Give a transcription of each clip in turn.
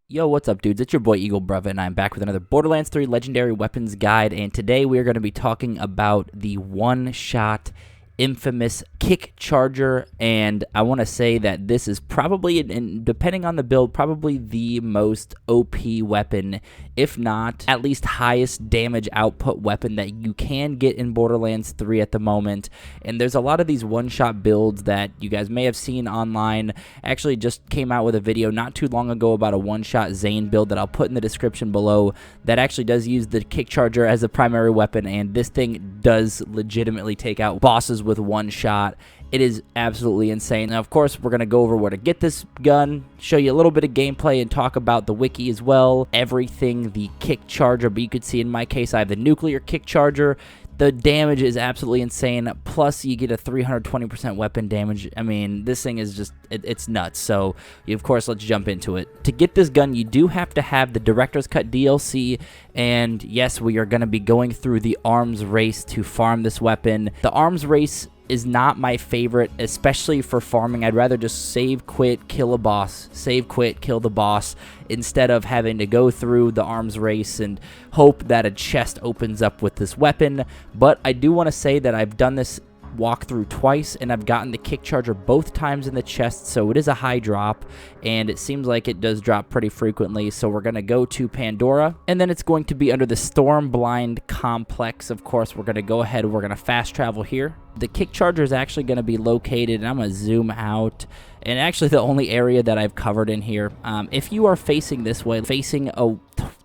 Yo, what's up, dudes? It's your boy Eagle Breva, and I'm back with another Borderlands 3 Legendary Weapons Guide, and today we are going to be talking about the one-shot infamous Kickcharger, and I want to say that this is probably, and depending on the build, probably the most OP weapon, if not at least highest damage output weapon that you can get in Borderlands 3 at the moment. And there's a lot of these one-shot builds that you guys may have seen online. I actually just came out with a video not too long ago about a one-shot Zane build that I'll put in the description below that actually does use the Kickcharger as a primary weapon, and this thing does legitimately take out bosses with one shot. It is absolutely insane. Now, of course, we're going to go over where to get this gun, show you a little bit of gameplay, and talk about the wiki as well. Everything, the Kickcharger, but you could see in my case, I have the nuclear Kickcharger. The damage is absolutely insane, plus you get a 320% weapon damage. I mean, this thing is just, it's nuts. So, of course, let's jump into it. To get this gun, you do have to have the Director's Cut DLC, and yes, we are going to be going through the arms race to farm this weapon. The arms race is not my favorite, especially for farming. I'd rather just save, quit, kill a boss, save, quit, kill the boss, instead of having to go through the arms race and hope that a chest opens up with this weapon. But I do want to say that I've done this walkthrough twice, and I've gotten the Kickcharger both times in the chest, so it is a high drop, and it seems like it does drop pretty frequently. So we're going to go to Pandora, and then it's going to be under the Stormblind complex. Of course, we're going to go ahead, we're going to fast travel here. The Kickcharger is actually going to be located, and I'm going to zoom out, and actually the only area that I've covered in here, if you are facing this way, facing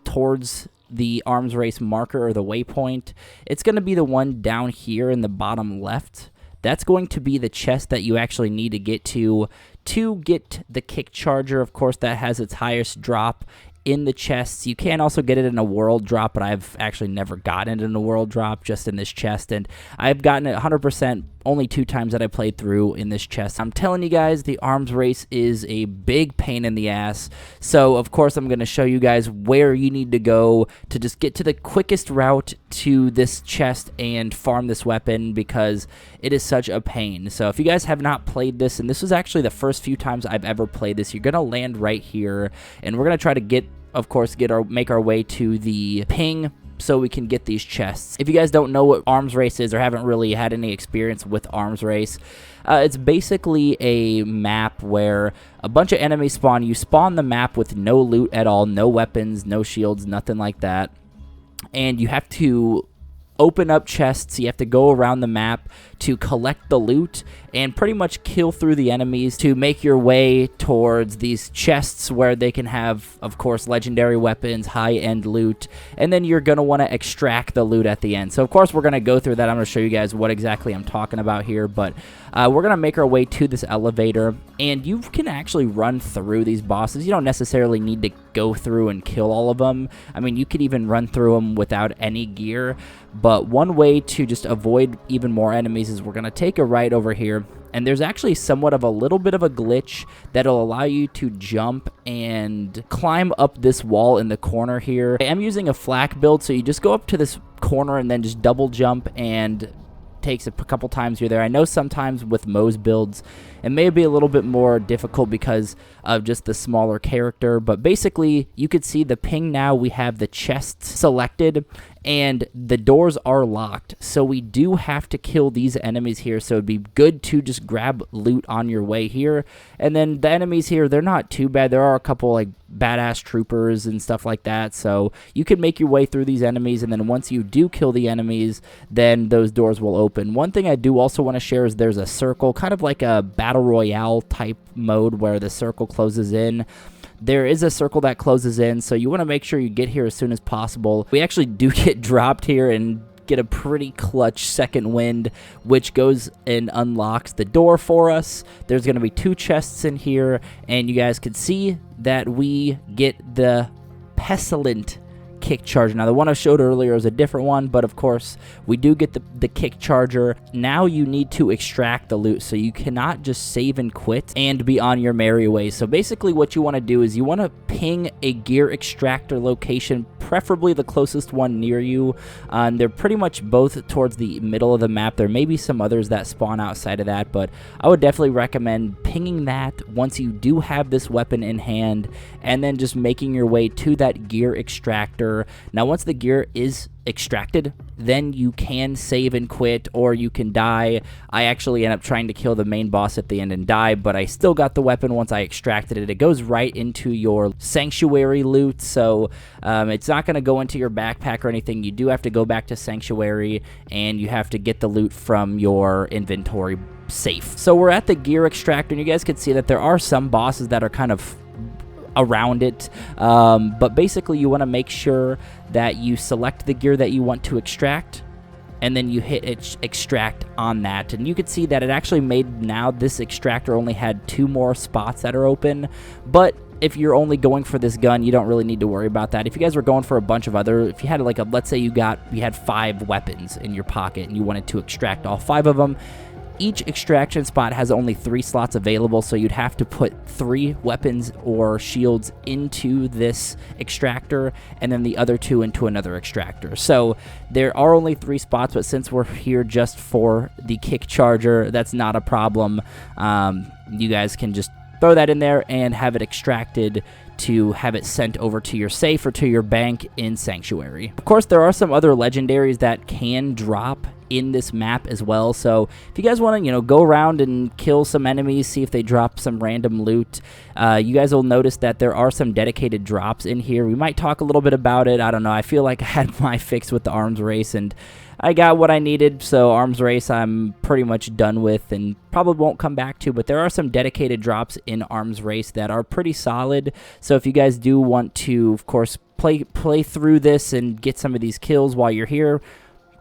towards the arms race marker or the waypoint, it's going to be the one down here in the bottom left. That's going to be the chest that you actually need to get to get the Kickcharger. Of course, that has its highest drop in the chests. You can also get it in a world drop, but I've actually never gotten it in a world drop, just in this chest, and I've gotten it 100% only 2 times that I played through in this chest. I'm telling you guys, the arms race is a big pain in the ass, so of course I'm going to show you guys where you need to go to just get to the quickest route to this chest and farm this weapon, because it is such a pain. So if you guys have not played this, and this was actually the first few times I've ever played this, you're going to land right here, and we're going to try to get, of course, make our way to the ping so we can get these chests. If you guys don't know what arms race is or haven't really had any experience with arms race, it's basically a map where a bunch of enemies spawn. You spawn the map with no loot at all, no weapons, no shields, nothing like that, and you have to open up chests. You have to go around the map to collect the loot and pretty much kill through the enemies to make your way towards these chests where they can have, of course, legendary weapons, high-end loot, and then you're going to want to extract the loot at the end. So, of course, we're going to go through that. I'm going to show you guys what exactly I'm talking about here, but we're going to make our way to this elevator, and you can actually run through these bosses. You don't necessarily need to go through and kill all of them. I mean, you could even run through them without any gear, but one way to just avoid even more enemies is we're going to take a right over here, and there's actually somewhat of a little bit of a glitch that'll allow you to jump and climb up this wall in the corner here. I'm using a flak build, so you just go up to this corner and then just double jump, and takes a couple times you're there. I know sometimes with Mo's builds it may be a little bit more difficult because of just the smaller character, but basically you could see the ping now. We have the chests selected and the doors are locked, so we do have to kill these enemies here. So it'd be good to just grab loot on your way here. And then the enemies here, they're not too bad. There are a couple like badass troopers and stuff like that, so you can make your way through these enemies, and then once you do kill the enemies, then those doors will open. One thing I do also want to share is there's a circle, kind of like a battle royale type mode where the circle closes in. There is a circle that closes in, so you want to make sure you get here as soon as possible. We actually do get dropped here and get a pretty clutch second wind, which goes and unlocks the door for us. There's going to be 2 chests in here, and you guys can see that we get the pestilent Kickcharger. Now, the one I showed earlier is a different one, but of course, we do get the Kickcharger. Now you need to extract the loot, so you cannot just save and quit and be on your merry way. So basically what you want to do is you want to ping a gear extractor location, preferably the closest one near you. They're pretty much both towards the middle of the map. There may be some others that spawn outside of that, but I would definitely recommend pinging that once you do have this weapon in hand, and then just making your way to that gear extractor. Now, once the gear is extracted, then you can save and quit, or you can die. I actually end up trying to kill the main boss at the end and die, but I still got the weapon once I extracted it. It goes right into your sanctuary loot, so it's not going to go into your backpack or anything. You do have to go back to sanctuary, and you have to get the loot from your inventory safe. So we're at the gear extractor, and you guys can see that there are some bosses that are kind of around it, but basically you want to make sure that you select the gear that you want to extract, and then you hit extract on that, and you can see that it actually made, now this extractor only had 2 more spots that are open. But if you're only going for this gun, you don't really need to worry about that. If you guys were going for a bunch of other, if you had like let's say you had 5 weapons in your pocket and you wanted to extract all 5 of them, each extraction spot has only 3 slots available, so you'd have to put 3 weapons or shields into this extractor, and then the other 2 into another extractor. So there are only 3 spots, but since we're here just for the Kickcharger, that's not a problem. You guys can just throw that in there and have it extracted to have it sent over to your safe or to your bank in Sanctuary. Of course, there are some other legendaries that can drop in this map as well, so if you guys want to, go around and kill some enemies, see if they drop some random loot, you guys will notice that there are some dedicated drops in here. We might talk a little bit about it. I don't know, I feel like I had my fix with the arms race, and I got what I needed, so arms race I'm pretty much done with and probably won't come back to, but there are some dedicated drops in arms race that are pretty solid. So if you guys do want to, of course, play through this and get some of these kills while you're here,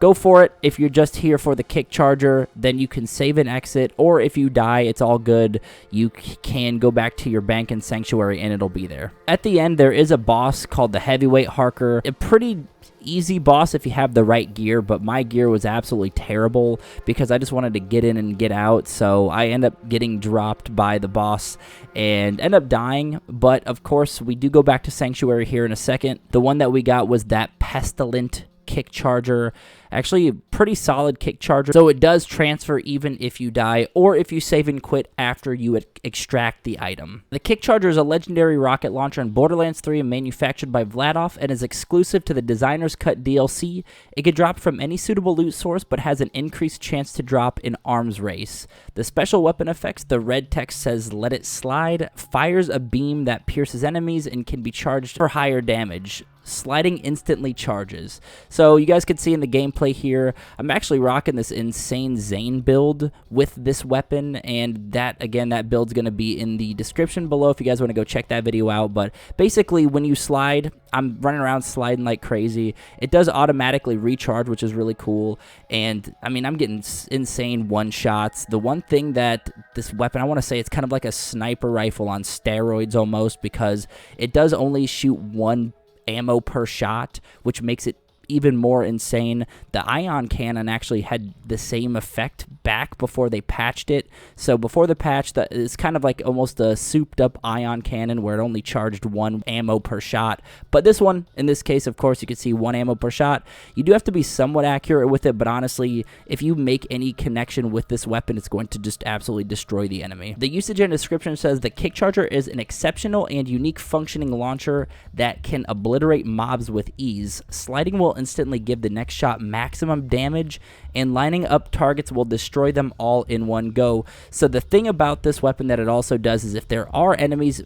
go for it. If you're just here for the Kickcharger, then you can save and exit, or if you die, it's all good. You can go back to your bank and Sanctuary and it'll be there. At the end, there is a boss called the Heavyweight Harker. A pretty easy boss if you have the right gear, but my gear was absolutely terrible because I just wanted to get in and get out, so I end up getting dropped by the boss and end up dying. But of course, we do go back to Sanctuary here in a second. The one that we got was that Pestilent Kickcharger. Actually, a pretty solid Kickcharger, so it does transfer even if you die or if you save and quit after you extract the item. The Kickcharger is a legendary rocket launcher in Borderlands 3 and manufactured by Vladoff and is exclusive to the Designer's Cut DLC. It can drop from any suitable loot source but has an increased chance to drop in arms race. The special weapon effects, the red text says "Let It Slide," fires a beam that pierces enemies and can be charged for higher damage. Sliding instantly charges. So you guys can see in the gameplay here, I'm actually rocking this Insane Zane build with this weapon, and that build's going to be in the description below if you guys want to go check that video out. But basically, when you slide, I'm running around sliding like crazy. It does automatically recharge, which is really cool, and I mean, I'm getting insane one-shots. The one thing that this weapon, I want to say it's kind of like a sniper rifle on steroids almost, because it does only shoot 1 ammo per shot, which makes it even more insane. The ion cannon actually had the same effect back before they patched it. So before the patch, it's kind of like almost a souped up ion cannon where it only charged 1 ammo per shot. But this one, in this case, of course, you can see 1 ammo per shot. You do have to be somewhat accurate with it, but honestly, if you make any connection with this weapon, it's going to just absolutely destroy the enemy. The usage and description says the Kickcharger is an exceptional and unique functioning launcher that can obliterate mobs with ease. Sliding will instantly give the next shot maximum damage, and lining up targets will destroy them all in one go. So the thing about this weapon that it also does is if there are enemies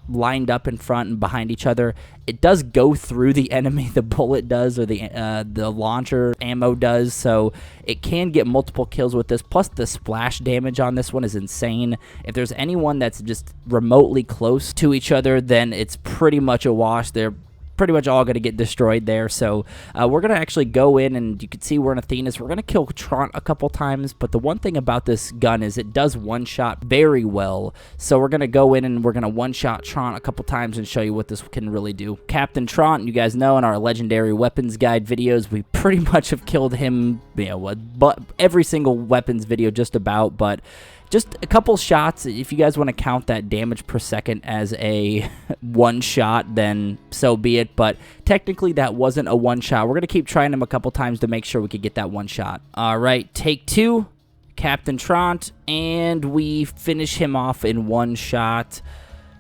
lined up in front and behind each other, it does go through the enemy, the bullet does, or the launcher ammo does, so it can get multiple kills with this. Plus the splash damage on this one is insane. If there's anyone that's just remotely close to each other, then it's pretty much a wash. They're pretty much all going to get destroyed there. So we're going to actually go in, and you can see we're in Athena's. We're going to kill Trant a couple times, but the one thing about this gun is it does one-shot very well. So we're going to go in and we're going to one-shot Trant a couple times and show you what this can really do. Captain Trant, you guys know in our legendary weapons guide videos, we pretty much have killed him, but every single weapons video just about, but just a couple shots. If you guys want to count that damage per second as a one shot, then so be it. But technically, that wasn't a one shot. We're going to keep trying him a couple times to make sure we could get that one shot. All right, take two, Captain Trant, and we finish him off in one shot.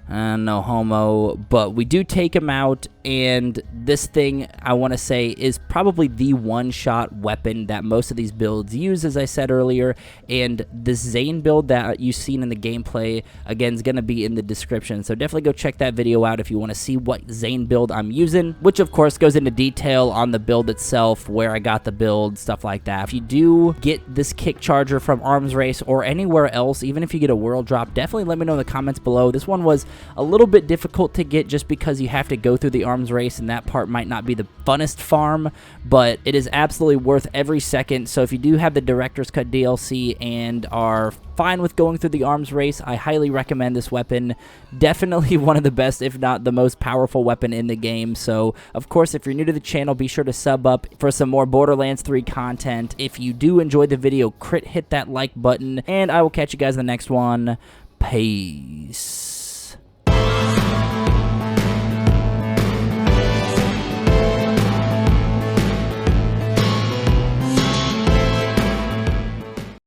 No homo, but we do take him out, and this thing, I want to say, is probably the one-shot weapon that most of these builds use, as I said earlier, and this Zane build that you've seen in the gameplay, again, is going to be in the description, so definitely go check that video out if you want to see what Zane build I'm using, which, of course, goes into detail on the build itself, where I got the build, stuff like that. If you do get this Kickcharger from Arms Race or anywhere else, even if you get a world drop, definitely let me know in the comments below. This one was a little bit difficult to get just because you have to go through the Arms Race, and that part might not be the funnest farm, but it is absolutely worth every second. So if you do have the Director's Cut DLC and are fine with going through the Arms Race, I highly recommend this weapon. Definitely one of the best, if not the most powerful weapon in the game. So, of course, if you're new to the channel, be sure to sub up for some more Borderlands 3 content. If you do enjoy the video, hit that like button, and I will catch you guys in the next one. Peace.